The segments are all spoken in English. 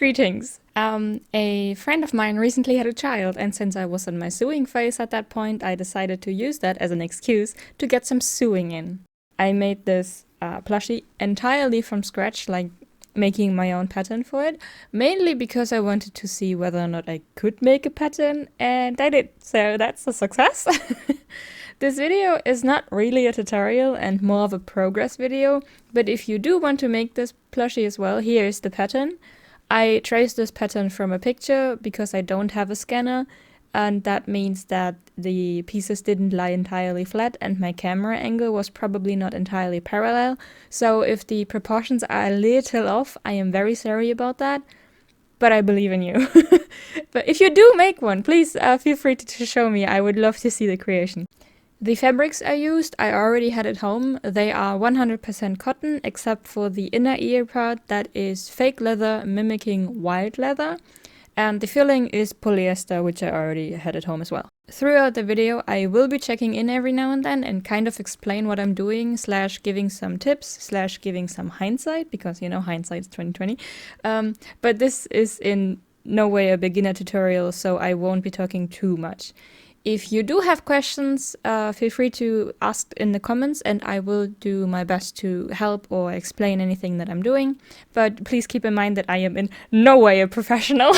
Greetings. A friend of mine recently had a child, and since I was in my sewing phase at that point, I decided to use that as an excuse to get some sewing in. I made this plushie entirely from scratch, like making my own pattern for it, mainly because I wanted to see whether or not I could make a pattern, and I did, so that's a success. This video is not really a tutorial and more of a progress video, but if you do want to make this plushie as well, here is the pattern. I traced this pattern from a picture because I don't have a scanner, and that means that the pieces didn't lie entirely flat and my camera angle was probably not entirely parallel. So if the proportions are a little off, I am very sorry about that, but I believe in you. But if you do make one, please feel free to show me. I would love to see the creation. The fabrics I used, I already had at home. They are 100% cotton, except for the inner ear part that is fake leather mimicking wild leather. And the filling is polyester, which I already had at home as well. Throughout the video, I will be checking in every now and then and kind of explain what I'm doing, slash giving some tips, slash giving some hindsight, because, you know, hindsight's 2020. But this is in no way a beginner tutorial, so I won't be talking too much. If you do have questions, feel free to ask in the comments and I will do my best to help or explain anything that I'm doing. But please keep in mind that I am in no way a professional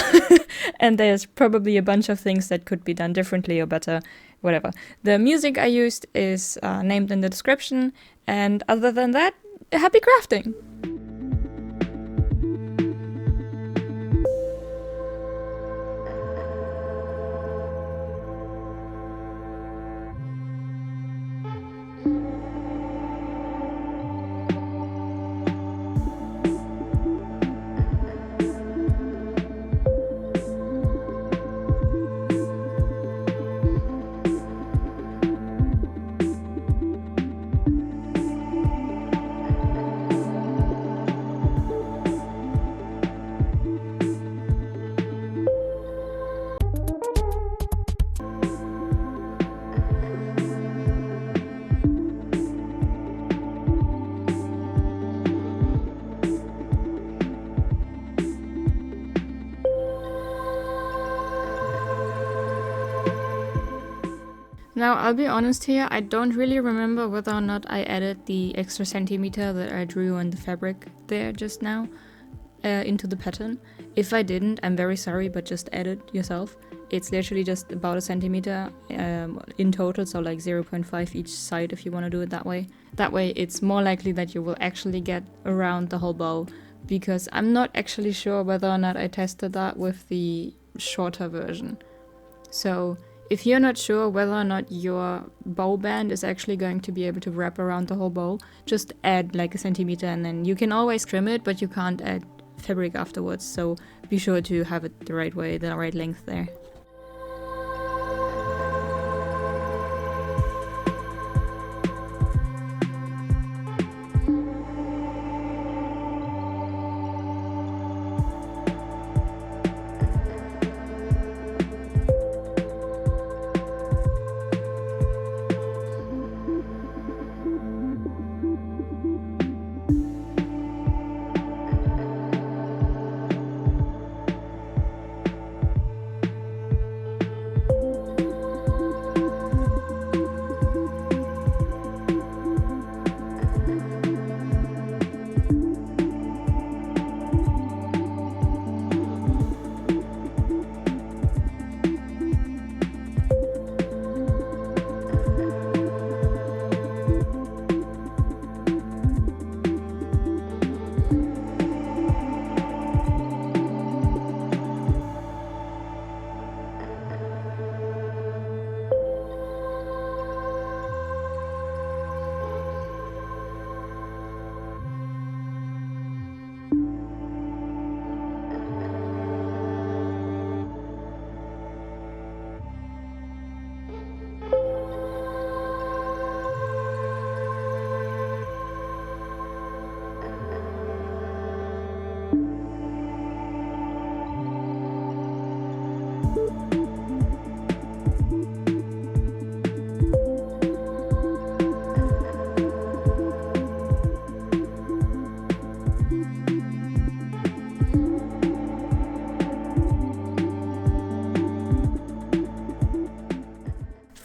and there's probably a bunch of things that could be done differently or better, whatever. The music I used is named in the description, and other than that, happy crafting! Now, I'll be honest here, I don't really remember whether or not I added the extra centimeter that I drew on the fabric there just now into the pattern. If I didn't, I'm very sorry, but just add it yourself. It's literally just about a centimeter in total, so like 0.5 each side if you want to do it that way. That way it's more likely that you will actually get around the whole bow, because I'm not actually sure whether or not I tested that with the shorter version. So if you're not sure whether or not your bow band is actually going to be able to wrap around the whole bow, just add like a centimeter and then you can always trim it, but you can't add fabric afterwards, so be sure to have it the right way, the right length there.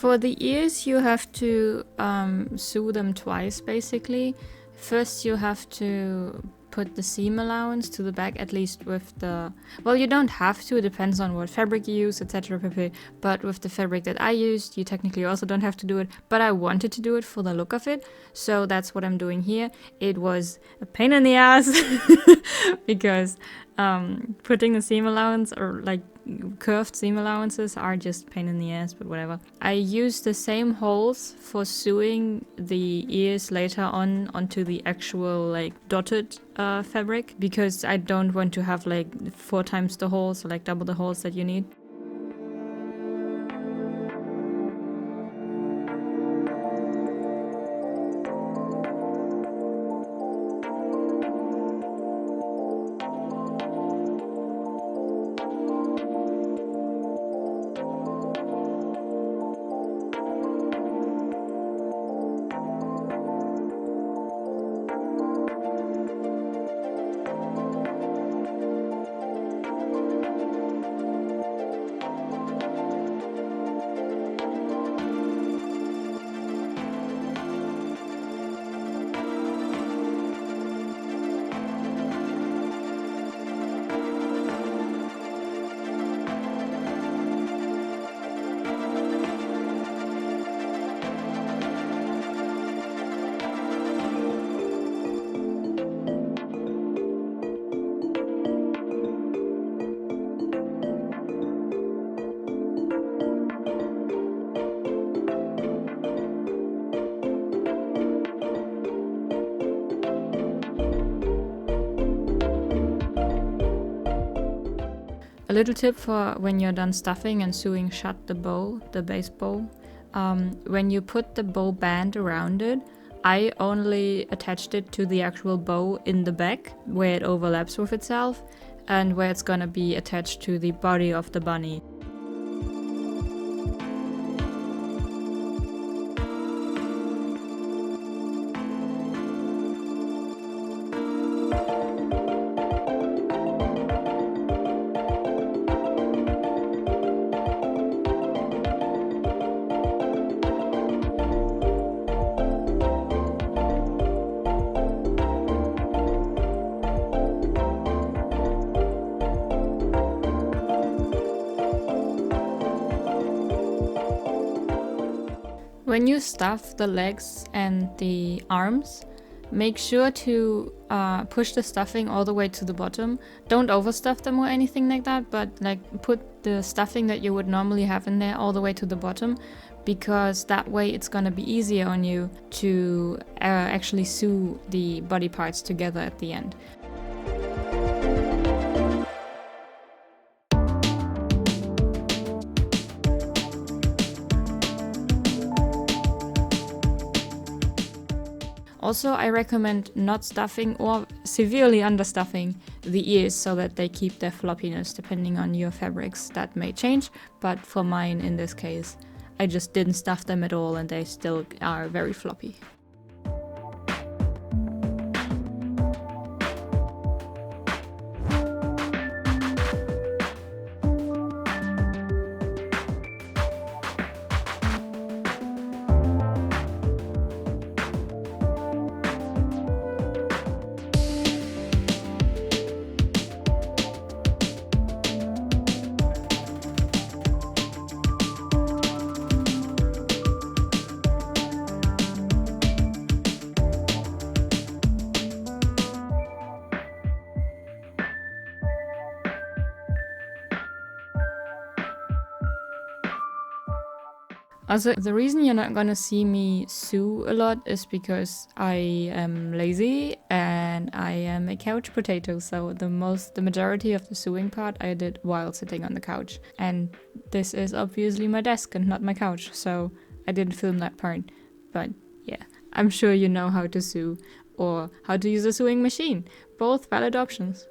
For the ears, you have to sew them twice, basically. First, you have to put the seam allowance to the back, at least with the... Well, you don't have to, it depends on what fabric you use, etc. But with the fabric that I used, you technically also don't have to do it. But I wanted to do it for the look of it, so that's what I'm doing here. It was a pain in the ass because putting a seam allowance or like curved seam allowances are just pain in the ass, but whatever. I used the same holes for sewing the ears later on onto the actual like dotted fabric, because I don't want to have like 4 times the holes, or like double the holes that you need. A little tip for when you're done stuffing and sewing shut the bow, the base bow. When you put the bow band around it, I only attached it to the actual bow in the back, where it overlaps with itself, and where it's gonna be attached to the body of the bunny. When you stuff the legs and the arms, make sure to push the stuffing all the way to the bottom. Don't overstuff them or anything like that, but like put the stuffing that you would normally have in there all the way to the bottom, because that way it's gonna be easier on you to actually sew the body parts together at the end. Also, I recommend not stuffing or severely understuffing the ears so that they keep their floppiness. Depending on your fabrics, that may change, but for mine in this case, I just didn't stuff them at all and they still are very floppy. Also, the reason you're not gonna see me sew a lot is because I am lazy and I am a couch potato, so the majority of the sewing part I did while sitting on the couch. And this is obviously my desk and not my couch, so I didn't film that part. But yeah, I'm sure you know how to sew or how to use a sewing machine. Both valid options.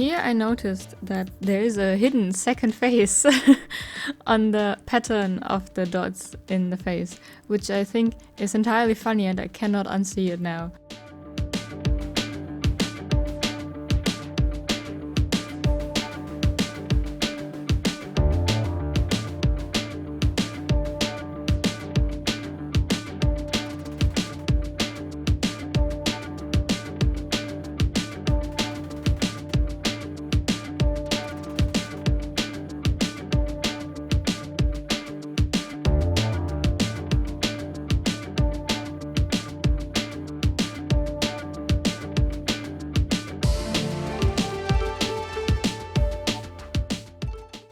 Here I noticed that there is a hidden second face on the pattern of the dots in the face, which I think is entirely funny and I cannot unsee it now.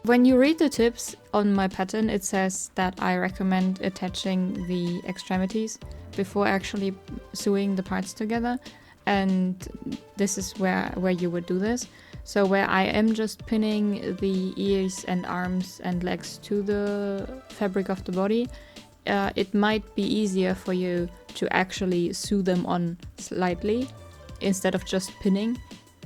When you read the tips on my pattern, it says that I recommend attaching the extremities before actually sewing the parts together, and this is where you would do this. So where I am just pinning the ears and arms and legs to the fabric of the body, it might be easier for you to actually sew them on slightly instead of just pinning,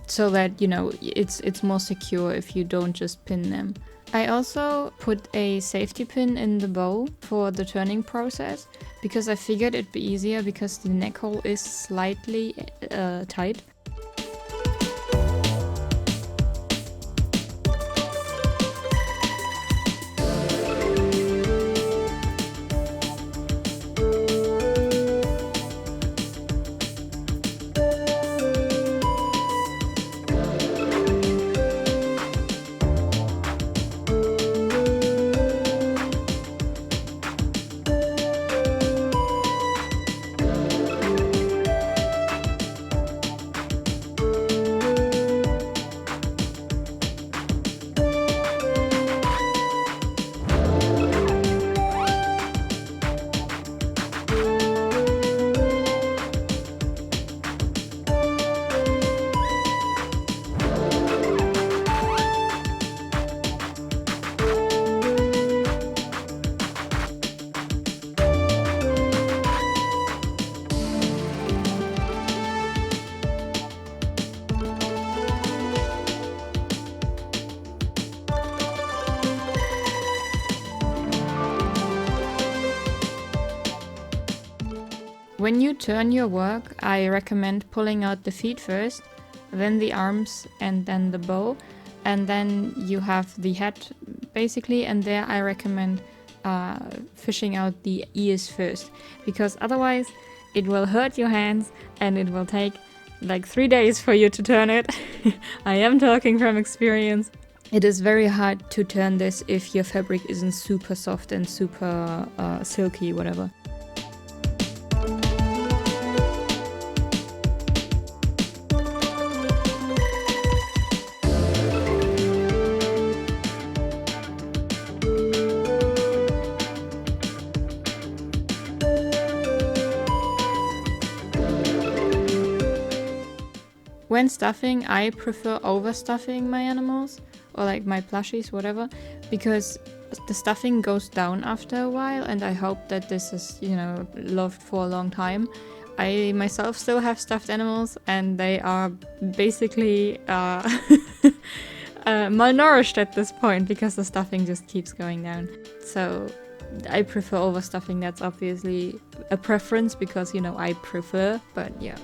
so that, you know, it's more secure if you don't just pin them. I also put a safety pin in the bow for the turning process because I figured it'd be easier because the neck hole is slightly tight. When you turn your work, I recommend pulling out the feet first, then the arms, and then the bow, and then you have the head basically, and there I recommend fishing out the ears first, because otherwise it will hurt your hands and it will take like 3 days for you to turn it. I am talking from experience. It is very hard to turn this if your fabric isn't super soft and super silky, whatever. When stuffing, I prefer overstuffing my animals, or like my plushies, whatever, because the stuffing goes down after a while, and I hope that this is, you know, loved for a long time. I myself still have stuffed animals, and they are basically malnourished at this point because the stuffing just keeps going down. So I prefer overstuffing. That's obviously a preference because, you know, I prefer, but yeah.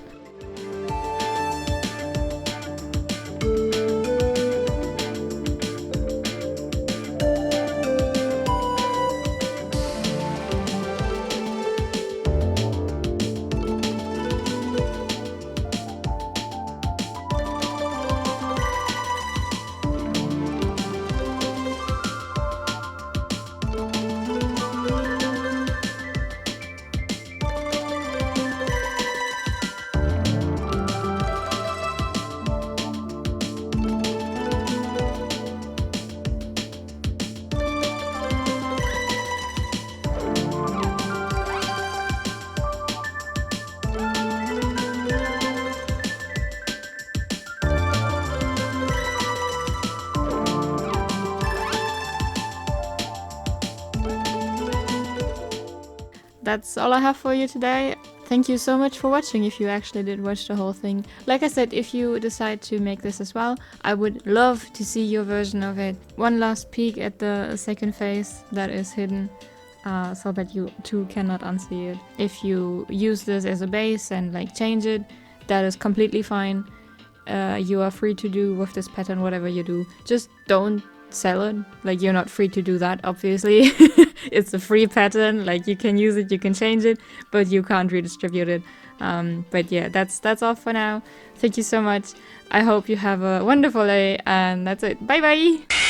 That's all I have for you today. thank you so much for watching if you actually did watch the whole thing. Like I said, if you decide to make this as well, I would love to see your version of it. One last peek at the second face that is hidden, so that you too cannot unsee it. If you use this as a base and like change it, that is completely fine. You are free to do with this pattern whatever you do. Just don't sell it. Like, you're not free to do that, obviously. It's a free pattern. Like, you can use it, you can change it, but you can't redistribute it. But yeah, that's all for now. Thank you so much. I hope you have a wonderful day, and that's it. Bye bye.